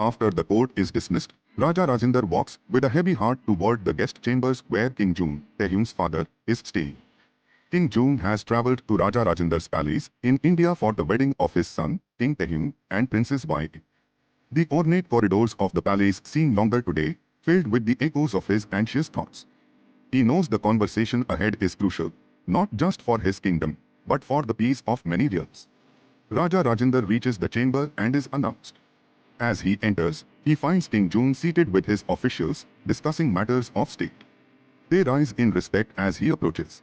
After the court is dismissed, Raja Rajinder walks with a heavy heart toward the guest chambers where King Jung, Taehyung's father, is staying. King Jung has traveled to Raja Rajinder's palace in India for the wedding of his son, King Taehyung, and Princess Wai. The ornate corridors of the palace seem longer today, filled with the echoes of his anxious thoughts. He knows the conversation ahead is crucial, not just for his kingdom, but for the peace of many realms. Raja Rajinder reaches the chamber and is announced. As he enters, he finds King Jung seated with his officials, discussing matters of state. They rise in respect as he approaches.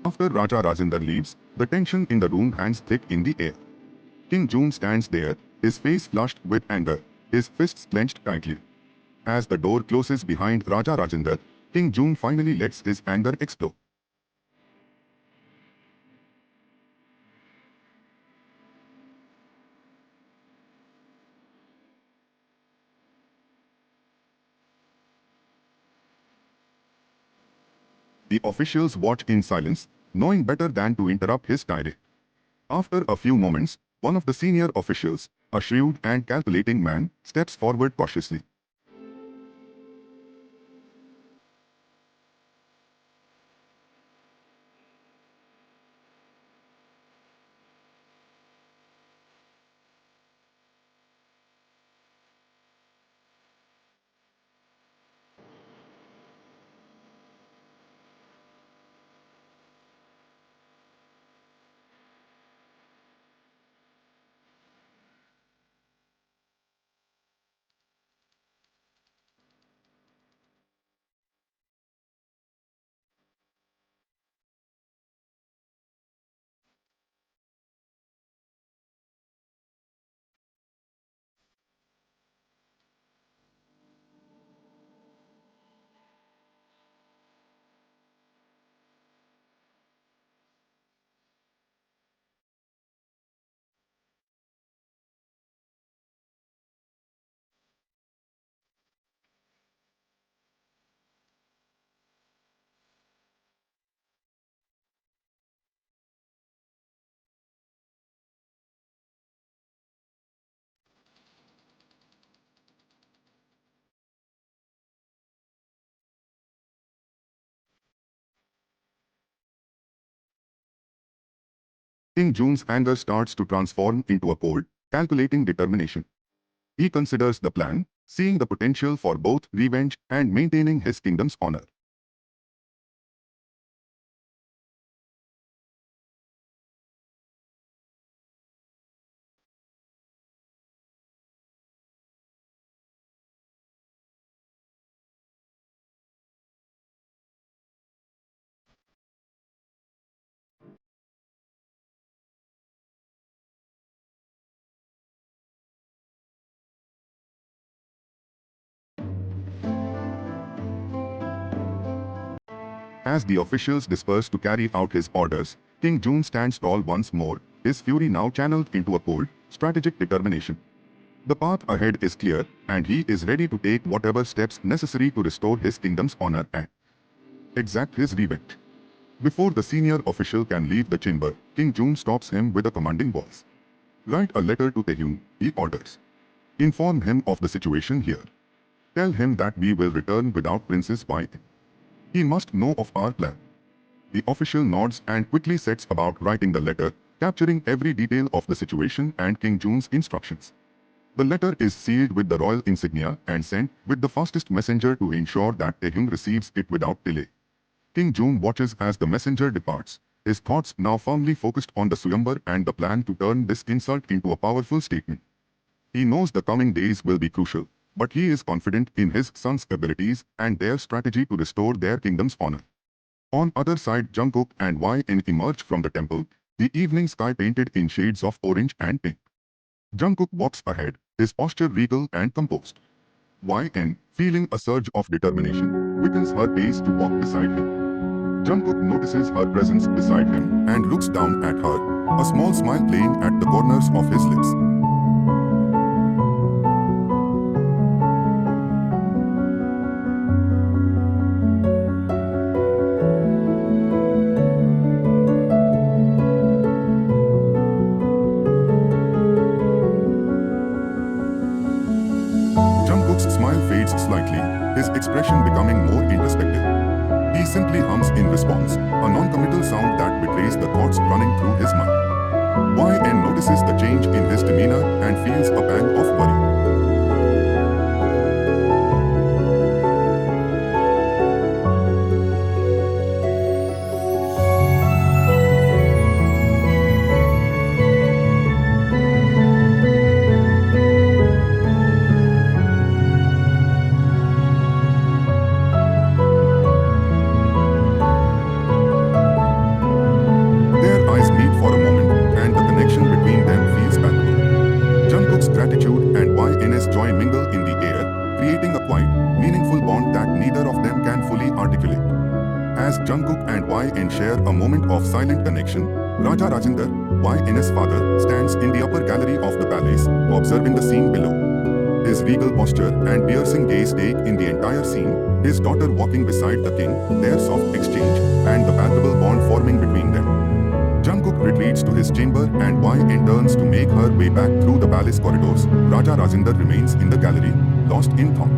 After Raja Rajinder leaves, the tension in the room hangs thick in the air. King Jung stands there, his face flushed with anger, his fists clenched tightly. As the door closes behind Raja Rajinder, King Jung finally lets his anger explode. The officials watch in silence, knowing better than to interrupt his tirade. After a few moments, one of the senior officials, a shrewd and calculating man, steps forward cautiously. King Jun's anger starts to transform into a cold, calculating determination. He considers the plan, seeing the potential for both revenge and maintaining his kingdom's honor. As the officials disperse to carry out his orders, King Jun stands tall once more, his fury now channeled into a cold, strategic determination. The path ahead is clear, and he is ready to take whatever steps necessary to restore his kingdom's honor and exact his revenge. Before the senior official can leave the chamber, King Jun stops him with a commanding voice. Write a letter to Taehyung, he orders. Inform him of the situation here. Tell him that we will return without Princess Bai. He must know of our plan. The official nods and quickly sets about writing the letter, capturing every detail of the situation and King Jun's instructions. The letter is sealed with the royal insignia and sent with the fastest messenger to ensure that Taehyung receives it without delay. King Jun watches as the messenger departs, his thoughts now firmly focused on the Suyambar and the plan to turn this insult into a powerful statement. He knows the coming days will be crucial, but he is confident in his son's abilities and their strategy to restore their kingdom's honor. On other side, Jungkook and YN emerge from the temple, the evening sky painted in shades of orange and pink. Jungkook walks ahead, his posture regal and composed. YN, feeling a surge of determination, quickens her pace to walk beside him. Jungkook notices her presence beside him and looks down at her, a small smile playing at the corners of his lips. Jungkook's smile fades slightly, his expression becoming more introspective. He simply hums in response, a non-committal sound that betrays the thoughts running through his mind. YN notices the change in his demeanor and feels a pang of worry. Their eyes meet for a moment, and the connection between them feels palpable. Jungkook's gratitude and YN's joy mingle in the air, creating a quiet, meaningful bond that neither of them can fully articulate. As Jungkook and YN share a moment of silent connection, Raja Rajinder, YN's father, stands in the upper gallery of the palace, observing the scene below. His regal posture and piercing gaze take in the entire scene, his daughter walking beside the king, their soft exchange, and the palpable bond forming between them. Jungkook retreats to his chamber and YN turns to make her way back through the palace corridors. Raja Rajinder remains in the gallery, lost in thought.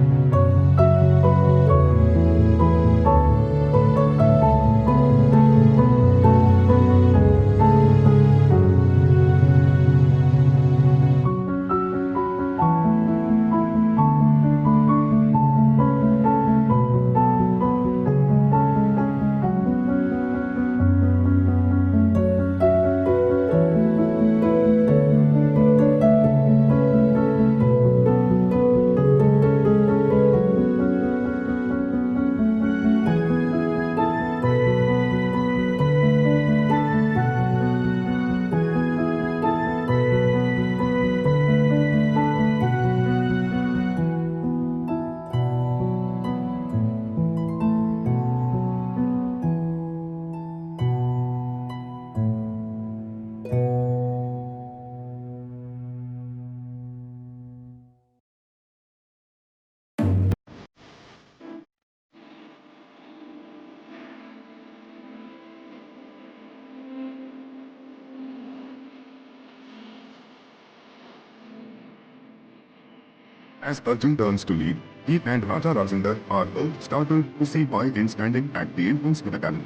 As Arjun turns to leave, he and Raja Rajinder are both startled to see YN standing at the entrance to the gallery.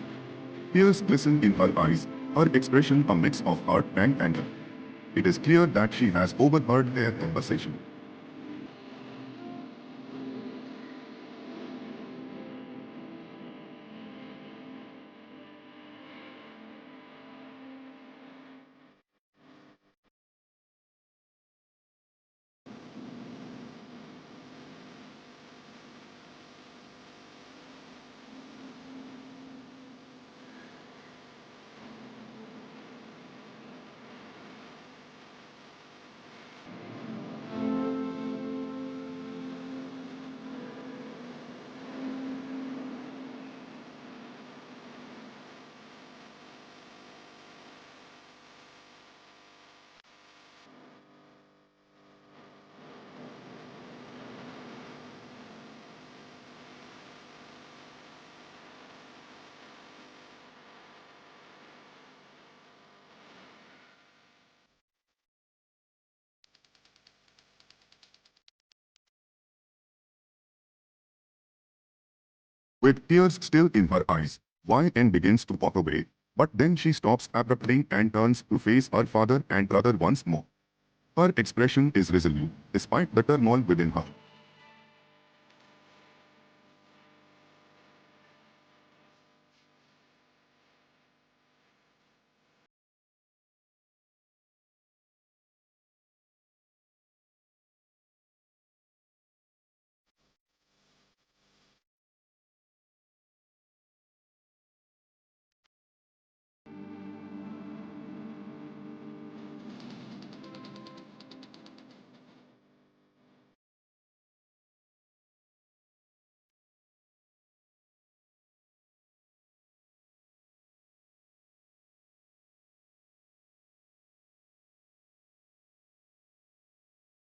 Tears glisten in her eyes, her expression a mix of hurt and anger. It is clear that she has overheard their conversation. With tears still in her eyes, YN begins to walk away, but then she stops abruptly and turns to face her father and brother once more. Her expression is resolute, despite the turmoil within her.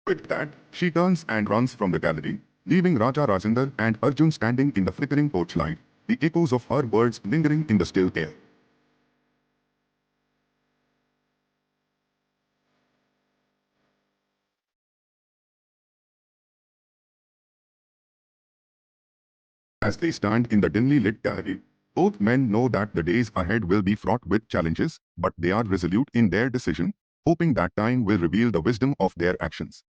With that, she turns and runs from the gallery, leaving Raja Rajinder and Arjun standing in the flickering torchlight, the echoes of her words lingering in the still air. As they stand in the dimly lit gallery, both men know that the days ahead will be fraught with challenges, but they are resolute in their decision, hoping that time will reveal the wisdom of their actions.